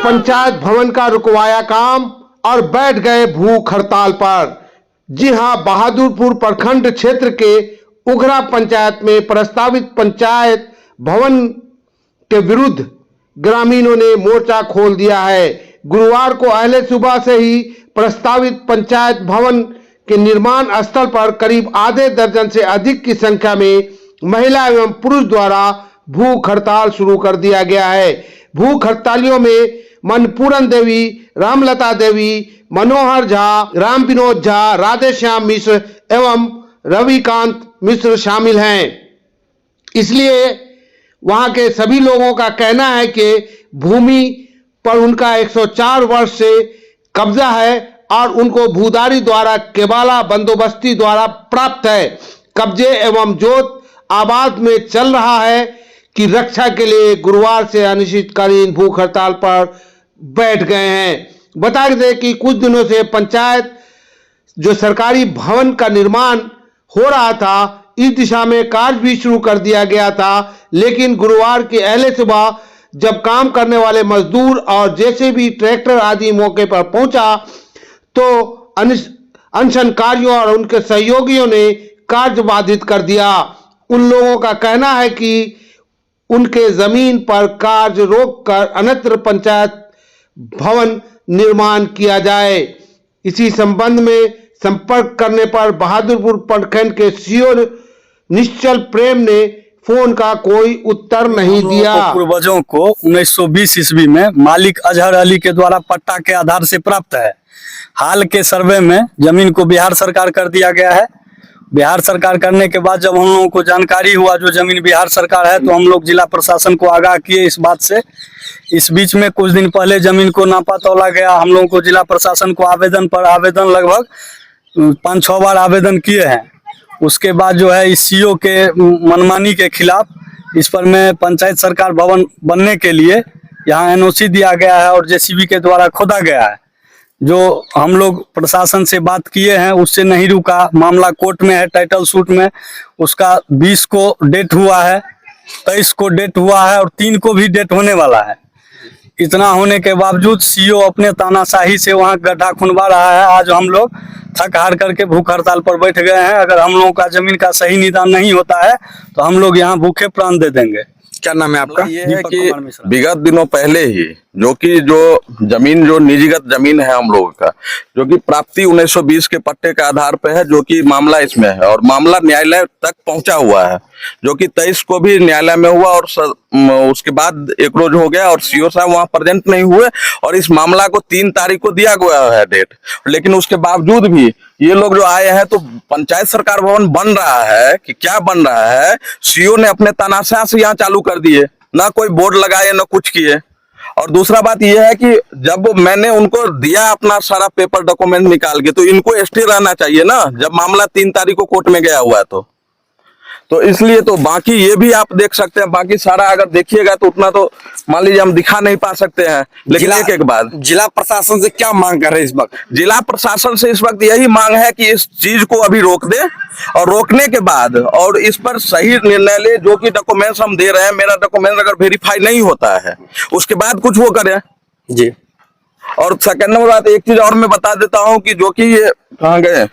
पंचायत भवन का रुकवाया काम और बैठ गए भूख हड़ताल पर। जी हां, बहादुरपुर प्रखंड क्षेत्र के उघरा पंचायत में प्रस्तावित पंचायत भवन के विरुद्ध ग्रामीणों ने मोर्चा खोल दिया है। गुरुवार को अहले सुबह से ही प्रस्तावित पंचायत भवन के निर्माण स्थल पर करीब आधे दर्जन से अधिक की संख्या में महिला एवं पुरुष द्वारा भूख हड़ताल शुरू कर दिया गया है। भूख हड़तालियों में मनपूरन देवी, रामलता देवी, मनोहर झा, राम विनोद झा, राधेश्याम मिश्र एवं रविकांत मिश्र शामिल हैं। इसलिए वहां के सभी लोगों का कहना है कि भूमि पर उनका 104 वर्ष से कब्जा है और उनको भूदारी द्वारा केबाला बंदोबस्ती द्वारा प्राप्त है। कब्जे एवं जोत आबाद में चल रहा है कि रक्षा के लिए गुरुवार से अनिश्चितकालीन भूख हड़ताल पर बैठ गए हैं। बता दें कि कुछ दिनों से पंचायत जो सरकारी भवन का निर्माण हो रहा था, इस दिशा में कार्य भी शुरू कर दिया गया था, लेकिन गुरुवार की अहले सुबह जब काम करने वाले मजदूर और जेसीबी, ट्रैक्टर आदि मौके पर पहुंचा तो अनशनकारियों और उनके सहयोगियों ने कार्य बाधित कर दिया। उन लोगों का कहना है कि उनके जमीन पर कार्य रोककर अन्यत्र पंचायत भवन निर्माण किया जाए। इसी संबंध में संपर्क करने पर बहादुरपुर प्रखंड के सीओ निश्चल प्रेम ने फोन का कोई उत्तर नहीं दिया। पूर्वजों को 1920 ईस्वी में मालिक अजहर अली के द्वारा पट्टा के आधार से प्राप्त है। हाल के सर्वे में जमीन को बिहार सरकार कर दिया गया है। बिहार सरकार करने के बाद जब हम लोगों को जानकारी हुआ जो जमीन बिहार सरकार है, तो हम लोग जिला प्रशासन को आगाह किए इस बात से। इस बीच में कुछ दिन पहले जमीन को नापा तोला गया। हम लोगों को जिला प्रशासन को आवेदन पर आवेदन लगभग 5-6 बार आवेदन किए हैं। उसके बाद जो है इस सीओ के मनमानी के खिलाफ इस पर में पंचायत सरकार भवन बनने के लिए यहाँ एनओसी दिया गया है और जेसीबी के द्वारा खोदा गया है। जो हम लोग प्रशासन से बात किए हैं उससे नहीं रुका। मामला कोर्ट में है, टाइटल सूट में। उसका 20 को डेट हुआ है, 23 को डेट हुआ है और 3 को भी डेट होने वाला है। इतना होने के बावजूद सीओ अपने तानाशाही से वहाँ गड्ढा खुनवा रहा है। आज हम लोग थक हार करके भूख हड़ताल पर बैठ गए हैं। अगर हम लोगों का जमीन का सही निदान नहीं होता है तो हम लोग यहाँ भूखे प्राण दे देंगे। क्या नाम है आपका? ये है कि विगत दिनों पहले ही जो जमीन जो निजीगत जमीन है हम लोगों का, जो कि प्राप्ति 1920 के पट्टे के आधार पे है, जो कि मामला इसमें है और मामला न्यायालय तक पहुंचा हुआ है, जो कि 23 को भी न्यायालय में हुआ और उसके बाद एक रोज हो गया और सीओ साहब वहां प्रेजेंट नहीं हुए और इस मामला को 3 तारीख को दिया गया है डेट। लेकिन उसके बावजूद भी ये लोग जो आए हैं तो पंचायत सरकार भवन बन रहा है कि क्या बन रहा है, सीओ ने अपने तानाशाह से यहाँ चालू कर दिए, ना कोई बोर्ड लगाए ना कुछ किए। और दूसरा बात यह है कि जब मैंने उनको दिया अपना सारा पेपर डॉक्यूमेंट निकाल के, तो इनको स्टे रहना चाहिए ना, जब मामला 3 तारीख को कोर्ट में गया हुआ है तो इसलिए तो बाकी ये भी आप देख सकते हैं। बाकी सारा अगर देखिएगा तो उतना तो मान लीजिए हम दिखा नहीं पा सकते हैं, लेकिन एक बात जिला प्रशासन से क्या मांग कर रहे हैं इस वक्त? जिला प्रशासन से इस वक्त यही मांग है कि इस चीज को अभी रोक दे और रोकने के बाद और इस पर सही निर्णय ले। जो कि डॉक्यूमेंट्स हम दे रहे हैं, मेरा डॉक्यूमेंट अगर वेरीफाई नहीं होता है उसके बाद कुछ वो करे जी। और सेकंड नंबर बात एक चीज और मैं बता देता हूँ कि जो कि ये कहाँ गए,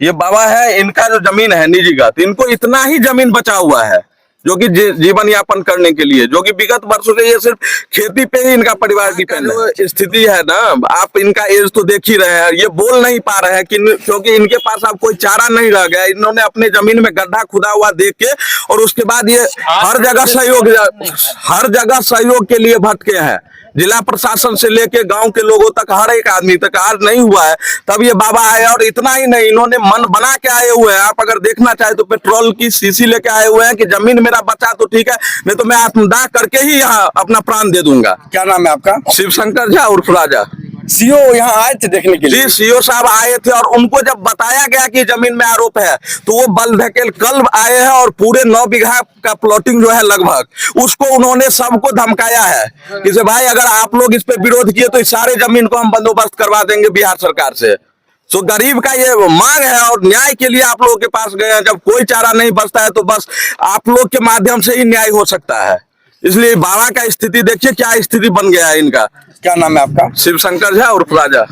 ये बाबा है, इनका जो जमीन है निजीगत, इनको इतना ही जमीन बचा हुआ है जो कि जीवन यापन करने के लिए, जो कि विगत वर्षों से ये सिर्फ खेती पे ही इनका परिवार डिपेंड है। स्थिति है ना, आप इनका एज तो देख ही रहे हैं। ये बोल नहीं पा रहे हैं क्योंकि इनके पास अब कोई चारा नहीं रह गया। इन्होंने अपने जमीन में गड्ढा खुदा हुआ देख के और उसके बाद ये हर जगह सहयोग के लिए भटके हैं। जिला प्रशासन से लेके गांव के लोगों तक हर एक आदमी तक आज नहीं हुआ है, तब ये बाबा आए। और इतना ही नहीं, इन्होंने मन बना के आए हुए हैं। आप अगर देखना चाहे तो पेट्रोल की शीशी लेके आए हुए हैं कि जमीन मेरा बचा तो ठीक है, नहीं तो मैं आत्मदाह करके ही यहाँ अपना प्राण दे दूंगा। क्या नाम है आपका? शिवशंकर झा उर्फ राजा। सीओ यहाँ आए थे देखने के लिए? जी, सीओ साहब आए थे और उनको जब बताया गया कि जमीन में आरोप है तो वो बल धकेल कल आए हैं और पूरे 9 बीघा का प्लॉटिंग जो है लगभग, उसको उन्होंने सबको धमकाया है कि भाई अगर आप लोग इस पे विरोध किए तो इस सारे जमीन को हम बंदोबस्त करवा देंगे बिहार सरकार से। तो गरीब का ये मांग है और न्याय के लिए आप लोगों के पास गए हैं। जब कोई चारा नहीं बचता है तो बस आप लोग के माध्यम से ही न्याय हो सकता है। इसलिए बाबा का स्थिति देखिए क्या स्थिति बन गया है इनका। क्या नाम है आपका? शिव शंकर झा उर्फ राजा।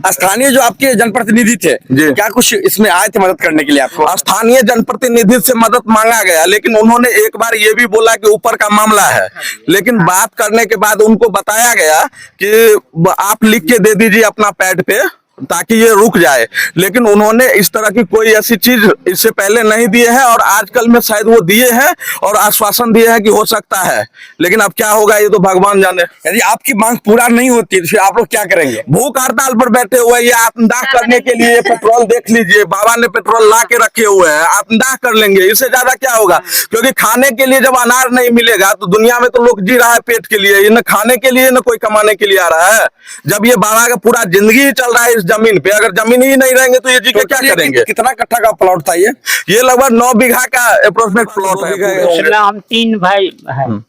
स्थानीय जो आपके जनप्रतिनिधि थे जी। क्या कुछ इसमें आए थे मदद करने के लिए आपको? स्थानीय जनप्रतिनिधि से मदद मांगा गया, लेकिन उन्होंने एक बार ये भी बोला कि ऊपर का मामला है। लेकिन बात करने के बाद उनको बताया गया कि आप लिख के दे दीजिए अपना पैड पे ताकि ये रुक जाए। लेकिन उन्होंने इस तरह की कोई ऐसी चीज इससे पहले नहीं दिए हैं और आजकल में शायद वो दिए हैं और आश्वासन दिए हैं कि हो सकता है। लेकिन अब क्या होगा ये तो भगवान जाने। यदि आपकी मांग पूरा नहीं होती तो फिर आप लोग क्या करेंगे? भूख हड़ताल पर बैठे हुए हैं। ये आत्मदाह करने के लिए पेट्रोल देख लीजिए, बाबा ने पेट्रोल ला के रखे हुए हैं। आत्मदाह कर लेंगे, इससे ज्यादा क्या होगा? क्योंकि खाने के लिए जब अनाज नहीं मिलेगा तो दुनिया में तो लोग जी रहा है पेट के लिए, न खाने के लिए न कोई कमाने के लिए आ रहा है। जब ये बाबा का पूरा जिंदगी ही चल रहा है इस जमीन पे, अगर जमीन ही नहीं रहेंगे तो ये जी के क्या करेंगे? कितना कट्ठा का प्लॉट था ये? ये लगभग 9 बीघा का अप्रोक्सीमेट प्लॉट है। इसमें हम 3 भाई हैं।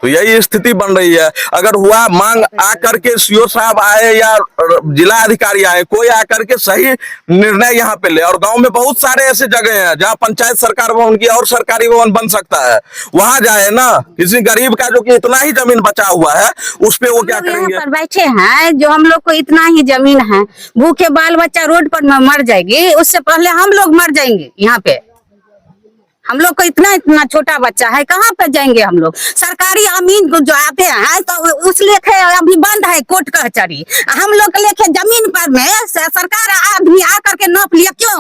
तो यही स्थिति बन रही है। अगर हुआ मांग आकर के सीओ साहब आए या जिला अधिकारी आए, कोई आकर के सही निर्णय यहाँ पे ले। और गांव में बहुत सारे ऐसे जगह हैं जहाँ पंचायत सरकार भवन की और सरकारी भवन बन सकता है, वहां जाए ना। किसी गरीब का जो कि इतना ही जमीन बचा हुआ है उस पे वो क्या करेंगे? पर बैठे हैं जो हम लोग को इतना ही जमीन है, भूखे बाल बच्चा रोड पर मर जाएगी, उससे पहले हम लोग मर जाएंगे। यहाँ पे हम लोग को इतना छोटा बच्चा है, कहाँ पे जाएंगे हम लोग? सरकारी अमीन को जो आते हैं तो उस लेखे अभी बंद है कोर्ट कचहरी। हम लोग के लेखे जमीन पर में सरकार आदमी आकर के नाप लिया, क्यों?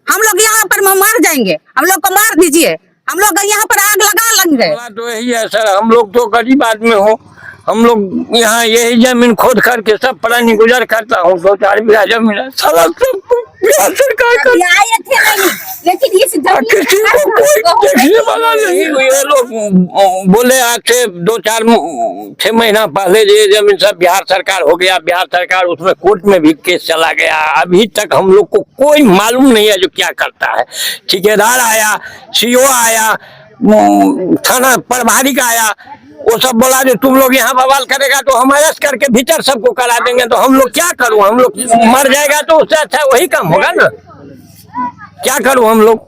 हम लोग यहाँ पर मर जाएंगे, हम लोग को मार दीजिए, हम लोग यहाँ पर आग लगा लेंगे। तो यही है सर, हम लोग तो गरीब आदमी हो, हम लोग यहाँ यही जमीन खोद करके सब प्राणी गुजर करता हूँ। 2-4 बीघा जमीन है, सारा सब बिहार सरकार का। आए थे नहीं, लेकिन इस किसी को कोई देखने वाला नहीं। ये लोग बोले आज से 2-4-6 महीना पहले ये जमीन सब बिहार सरकार हो गया, बिहार सरकार उसमें कोर्ट में भी केस चला गया। अभी तक हम लोग को कोई मालूम नहीं है जो क्या करता है। ठेकेदार आया, सीओ आया, थाना प्रभारी का आया, वो सब बोला जो तुम लोग यहाँ बवाल करेगा तो हम अरेस्ट करके भीतर सबको करा देंगे। तो हम लोग क्या करूँ? हम लोग मर जाएगा तो उससे अच्छा वही काम होगा ना। क्या करूँ हम लोग?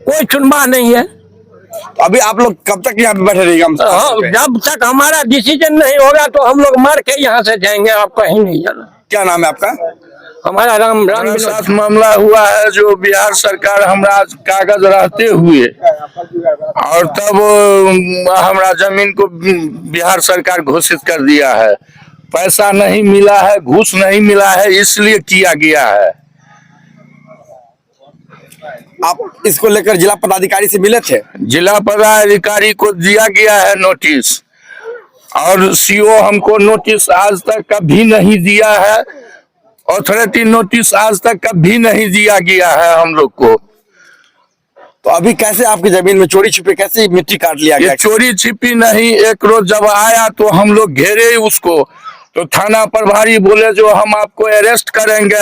कोई सुनवाई नहीं है। अभी आप लोग कब तक यहाँ पे बैठे रहिएगा? हाँ, जब तक हमारा डिसीजन नहीं होगा तो हम लोग मर के यहाँ से जाएंगे, आप कहीं नहीं जाना। क्या नाम है आपका? हमारा राम हमारे साथ मामला हुआ है जो बिहार सरकार हमरा कागज रहते हुए और तब हमरा जमीन को बिहार सरकार घोषित कर दिया है। पैसा नहीं मिला है, घूस नहीं मिला है, इसलिए किया गया है। आप इसको लेकर जिला पदाधिकारी से मिले थे? जिला पदाधिकारी को दिया गया है नोटिस और सीओ हमको नोटिस आज तक कभी नहीं दिया है। अथॉरिटी नोटिस आज तक कभी नहीं दिया गया है हम लोग को। तो अभी कैसे आपकी जमीन में चोरी छिपे कैसे मिट्टी काट लिया गया? ये चोरी छिपी नहीं, एक रोज जब आया तो हम लोग घेरे उसको, तो थाना प्रभारी बोले जो हम आपको अरेस्ट करेंगे।